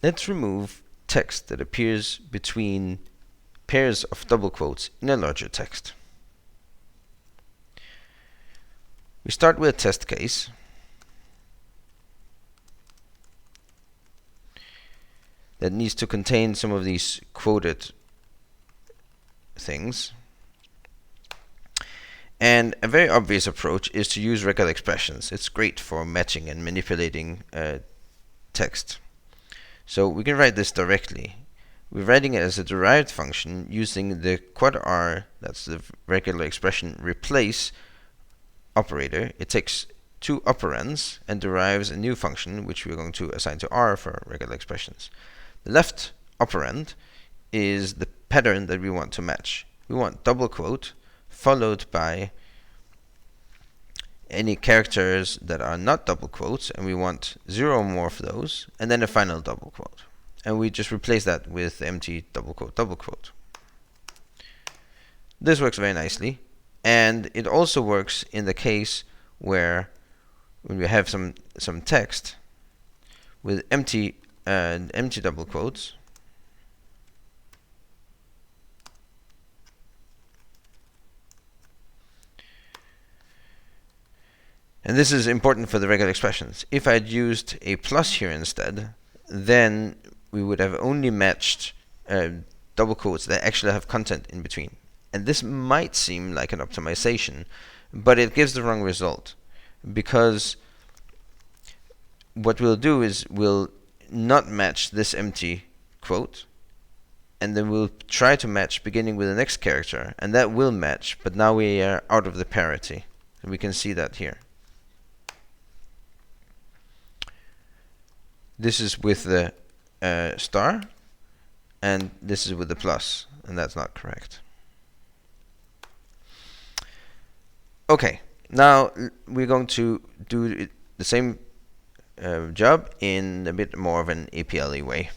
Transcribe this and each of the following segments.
let's remove text that appears between pairs of double quotes in a larger text. We start with a test case. That needs to contain some of these quoted things. And a very obvious approach is to use regular expressions. It's great for matching and manipulating text. So we can write this directly. We're writing it as a derived function using the quad r, that's the regular expression, replace operator. It takes two operands and derives a new function which we're going to assign to r for regular expressions. The left operand is the pattern that we want to match. We want double quote followed by any characters that are not double quotes, and we want 0 or more of those, and then a final double quote. And we just replace that with empty double quote, double quote. This works very nicely, and it also works in the case where when we have some text with empty double quotes. And this is important for the regular expressions. If I'd used a plus here instead, then we would have only matched double quotes that actually have content in between. And this might seem like an optimization, but it gives the wrong result. Because what we'll do is we'll not match this empty quote, and then we'll try to match beginning with the next character, and that will match, but now we are out of the parity. And we can see that here. This is with the star, and this is with the plus, and that's not correct. Okay, now we're going to do the same job in a bit more of an APL way.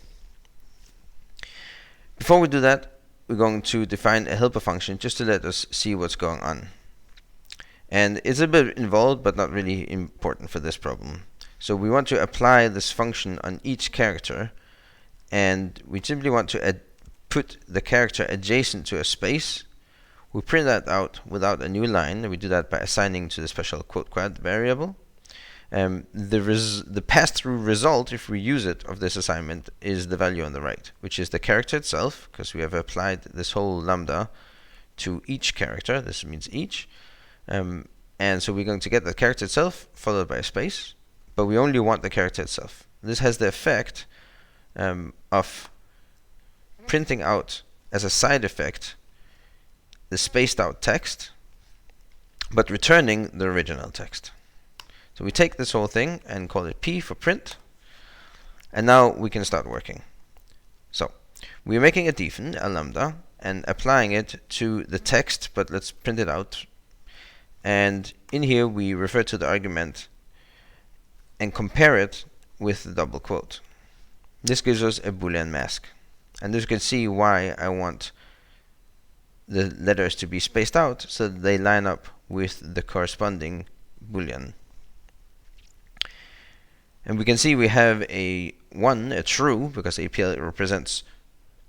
Before we do that, we're going to define a helper function just to let us see what's going on. And it's a bit involved, but not really important for this problem. So we want to apply this function on each character, and we simply want to put the character adjacent to a space. We print that out without a new line, and we do that by assigning to the special quote quad variable. The pass-through result, if we use it, of this assignment is the value on the right, which is the character itself, because we have applied this whole lambda to each character. This means each. And so we're going to get the character itself followed by a space, but we only want the character itself. This has the effect of printing out as a side effect the spaced out text, but returning the original text. So we take this whole thing and call it P for print, and now we can start working. So we're making a defen, a lambda, and applying it to the text, but let's print it out. And in here we refer to the argument and compare it with the double quote. This gives us a Boolean mask. And as you can see why I want the letters to be spaced out so that they line up with the corresponding Boolean. And we can see we have a 1, a true, because APL represents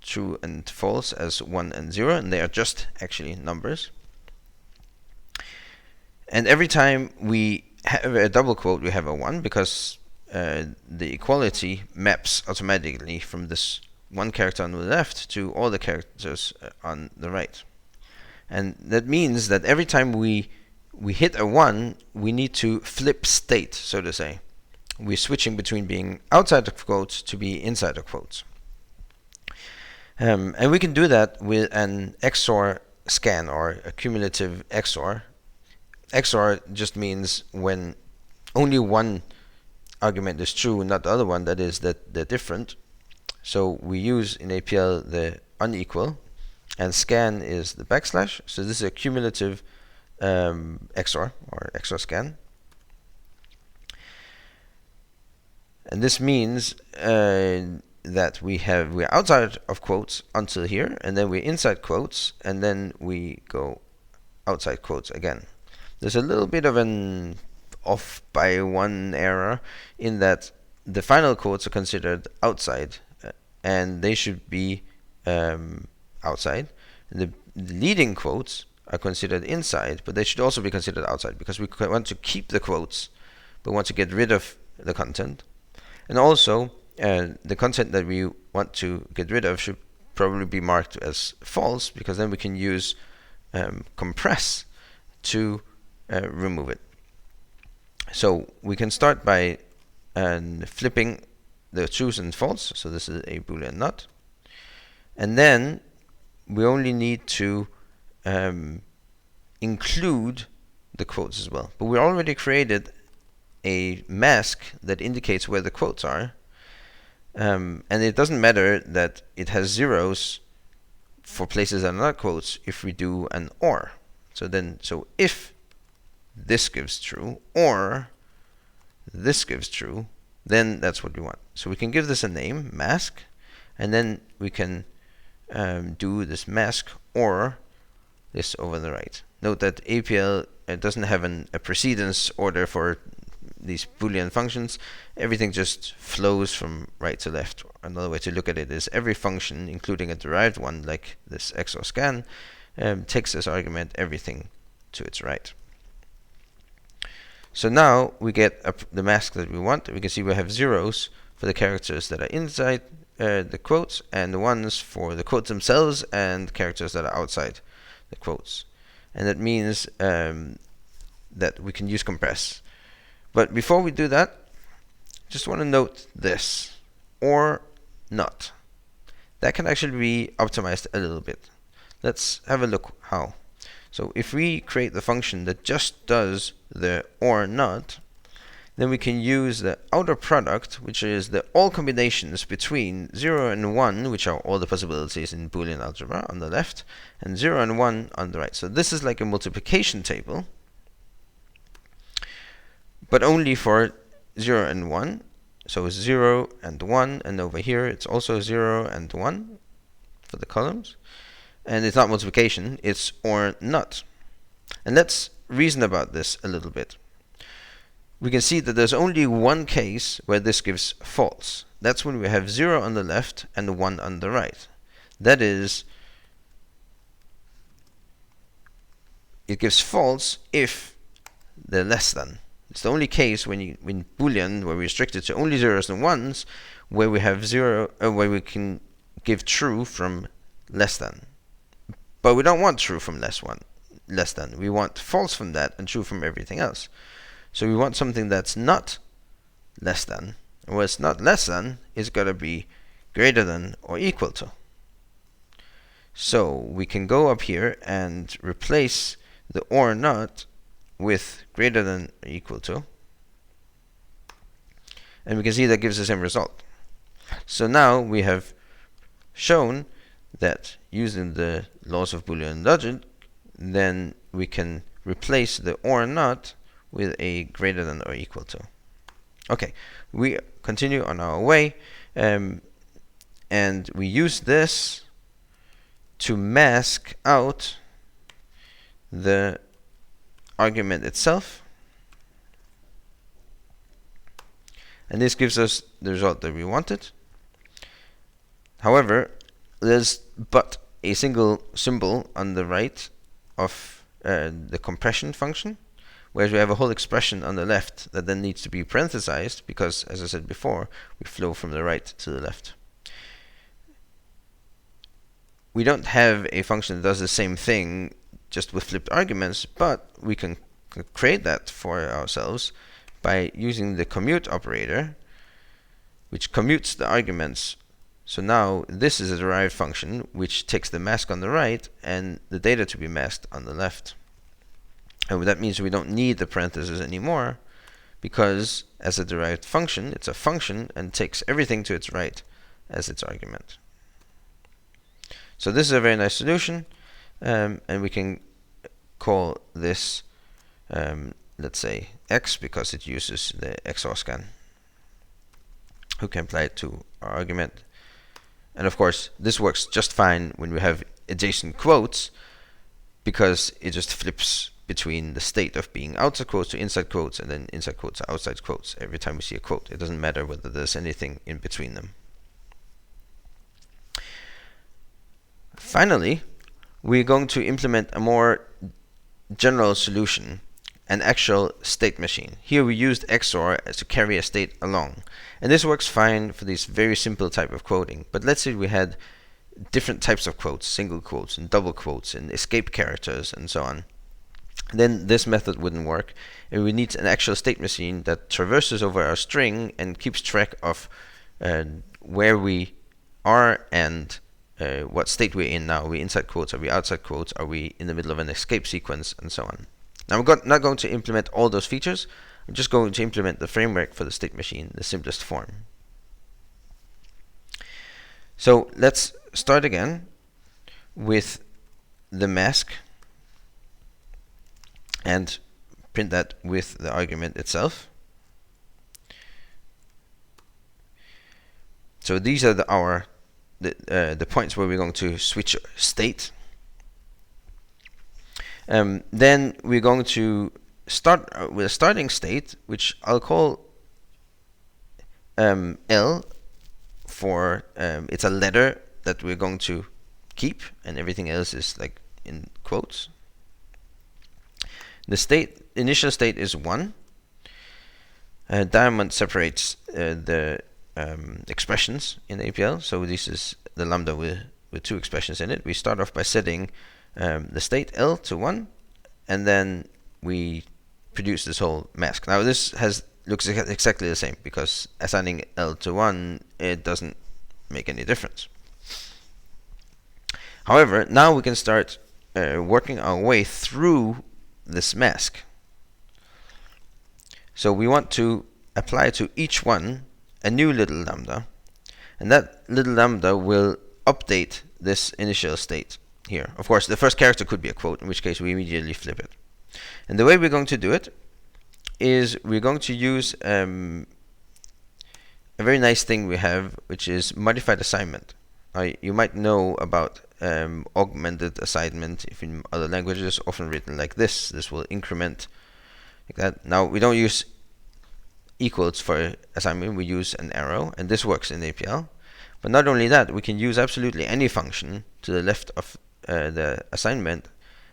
true and false as 1 and 0, and they are just actually numbers. And every time we have a double quote, we have a 1, because the equality maps automatically from this one character on the left to all the characters on the right. And that means that every time we hit a 1, we need to flip state, so to say. We're switching between being outside of quotes to be inside of quotes. And we can do that with an XOR scan, or a cumulative XOR. XOR just means when only one argument is true, not the other one, that is that they're different. So we use in APL the unequal, and scan is the backslash. So this is a cumulative XOR, or XOR scan. And this means that we're outside of quotes until here, and then we're inside quotes, and then we go outside quotes again. There's a little bit of an off by one error in that the final quotes are considered outside and they should be outside. The leading quotes are considered inside, but they should also be considered outside because we want to keep the quotes, but want to get rid of the content. And also, the content that we want to get rid of should probably be marked as false, because then we can use compress to remove it. So we can start by flipping the trues and false. So this is a boolean not. And then we only need to include the quotes as well. But we already created a mask that indicates where the quotes are. And it doesn't matter that it has zeros for places that are not quotes if we do an or. So if this gives true or this gives true, then that's what we want. So we can give this a name, mask, and then we can do this mask or this over the right. Note that APL doesn't have a precedence order for these Boolean functions. Everything just flows from right to left. Another way to look at it is every function, including a derived one like this XOR scan, takes as argument everything to its right. So now we get the mask that we want. We can see we have zeros for the characters that are inside the quotes, and the ones for the quotes themselves and characters that are outside the quotes. And that means that we can use compress. But before we do that, just want to note this, or not. That can actually be optimized a little bit. Let's have a look how. So if we create the function that just does the or not, then we can use the outer product, which is the all combinations between 0 and 1, which are all the possibilities in Boolean algebra on the left, and 0 and 1 on the right. So this is like a multiplication table, but only for 0 and 1. So 0 and 1, and over here it's also 0 and 1 for the columns. And it's not multiplication, it's or not. And let's reason about this a little bit. We can see that there's only one case where this gives false. That's when we have 0 on the left and 1 on the right. That is, it gives false if they're less than. It's the only case in Boolean where we restrict it to only zeros and ones, where we have where we can give true from less than. But we don't want true from less than. We want false from that and true from everything else. So we want something that's not less than. And where it's not less than, it's got to be greater than or equal to. So we can go up here and replace the or not with greater than or equal to. And we can see that gives the same result. So now we have shown that using the laws of Boolean logic, then we can replace the or not with a greater than or equal to. Okay, we continue on our way, and we use this to mask out the argument itself, and this gives us the result that we wanted. However, there's but a single symbol on the right of the compression function, whereas we have a whole expression on the left that then needs to be parenthesized because, as I said before, we flow from the right to the left. We don't have a function that does the same thing just with flipped arguments, but we can create that for ourselves by using the commute operator, which commutes the arguments. So now this is a derived function which takes the mask on the right and the data to be masked on the left. And that means we don't need the parentheses anymore, because as a derived function, it's a function and takes everything to its right as its argument. So this is a very nice solution, and we can call this, let's say, x, because it uses the XOR scan. We can apply it to our argument. And of course, this works just fine when we have adjacent quotes, because it just flips between the state of being outside quotes to inside quotes, and then inside quotes to outside quotes every time we see a quote. It doesn't matter whether there's anything in between them. Finally, we're going to implement a more general solution, an actual state machine. Here we used XOR as to carry a state along. And this works fine for this very simple type of quoting. But let's say we had different types of quotes, single quotes and double quotes and escape characters and so on. Then this method wouldn't work, and we need an actual state machine that traverses over our string and keeps track of where we are and what state we're in now. Are we inside quotes? Are we outside quotes? Are we in the middle of an escape sequence? And so on. Now I'm not going to implement all those features. I'm just going to implement the framework for the state machine, the simplest form. So let's start again with the mask and print that with the argument itself. So these are the points where we're going to switch state. Then we're going to start with a starting state, which I'll call L for it's a letter that we're going to keep, and everything else is like in quotes. The initial state is 1. Diamond separates the expressions in APL, so this is the lambda with 2 expressions in it. We start off by setting the state L to 1, and then we produce this whole mask. Now this looks exactly the same, because assigning L to 1, it doesn't make any difference. However, now we can start working our way through this mask. So we want to apply to each one a new little lambda, and that little lambda will update this initial state here. Of course, the first character could be a quote, in which case we immediately flip it. And the way we're going to do it is we're going to use a very nice thing we have, which is modified assignment. You might know about augmented assignment if in other languages, often written like this. This will increment like that. Now we don't use equals for assignment, we use an arrow, and this works in APL. But not only that, we can use absolutely any function to the left of the assignment,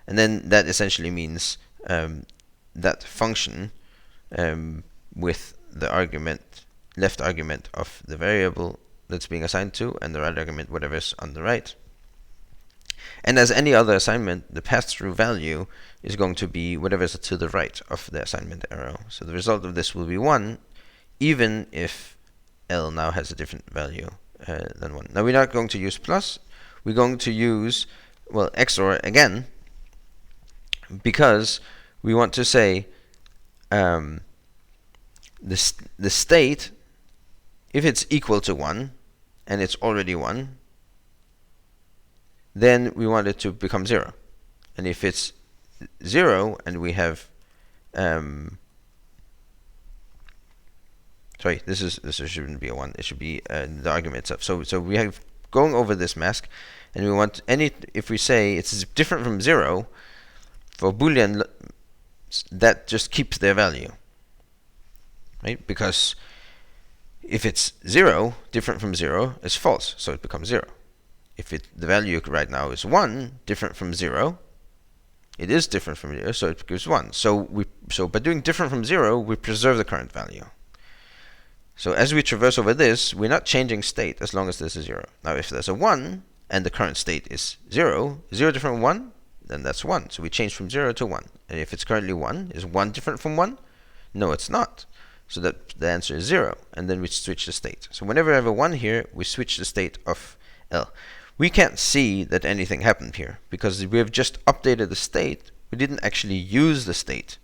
and then that essentially means that function with the left argument of the variable that's being assigned to, and the right argument, whatever's on the right. And as any other assignment, the pass-through value is going to be whatever's to the right of the assignment arrow. So the result of this will be 1, even if L now has a different value than 1. Now we're not going to use plus. We're going to use, well, XOR again, because we want to say the state, if it's equal to 1, and it's already 1, then we want it to become 0. And if it's 0 and we have sorry, this shouldn't be a 1. It should be the argument itself. So we have going over this mask, and we want if we say it's different from 0 for Boolean, that just keeps their value, right? Because if it's 0, different from 0 is false, so it becomes 0. If the value right now is 1, different from 0, it is different from 0, so it gives 1. So by doing different from 0, we preserve the current value. So as we traverse over this, we're not changing state as long as this is 0. Now if there's a 1, and the current state is 0, 0 different from 1, then that's 1. So we change from 0 to 1. And if it's currently 1, is 1 different from 1? No, it's not. So that the answer is 0, and then we switch the state. So whenever I have a 1 here, we switch the state of L. We can't see that anything happened here, because we have just updated the state. We didn't actually use the state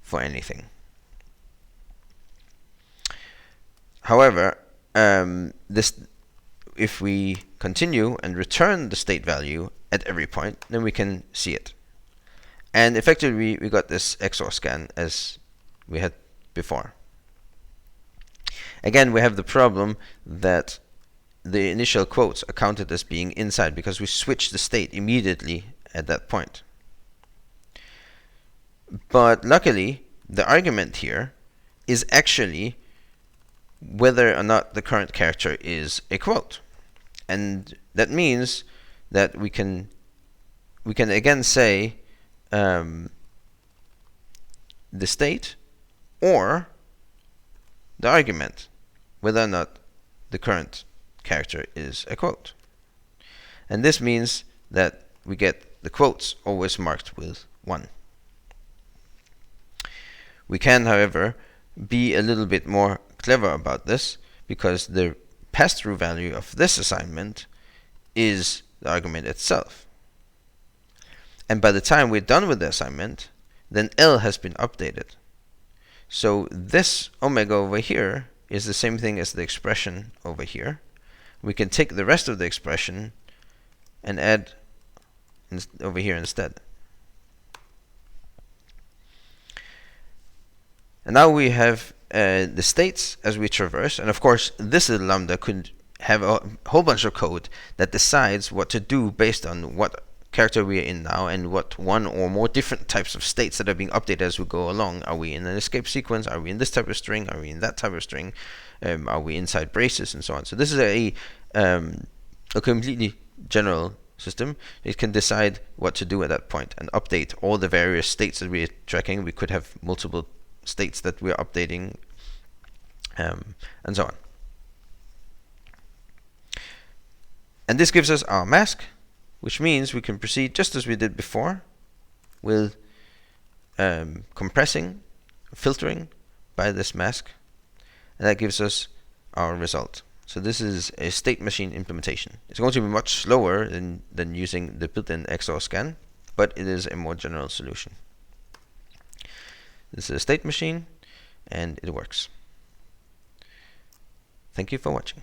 for anything. However, if we continue and return the state value at every point, then we can see it. And effectively, we got this XOR scan as we had before. Again, we have the problem that the initial quotes are counted as being inside because we switched the state immediately at that point. But luckily, the argument here is actually whether or not the current character is a quote. And that means that we can again say the state or the argument, whether or not the current character is a quote. And this means that we get the quotes always marked with 1. We can, however, be a little bit more clever about this, because the pass-through value of this assignment is the argument itself. And by the time we're done with the assignment, then L has been updated. So this omega over here is the same thing as the expression over here. We can take the rest of the expression and add over here instead. And now we have the states as we traverse, and of course this little lambda could have a whole bunch of code that decides what to do based on what character we are in now and what one or more different types of states that are being updated as we go along. Are we in an escape sequence? Are we in this type of string? Are we in that type of string? Are we inside braces and so on? So this is a completely general system. It can decide what to do at that point and update all the various states that we are tracking. We could have multiple states that we are updating, and so on. And this gives us our mask, which means we can proceed just as we did before with compressing, filtering by this mask, and that gives us our result. So this is a state machine implementation. It's going to be much slower than using the built-in XOR scan, but it is a more general solution. This is a state machine, and it works. Thank you for watching.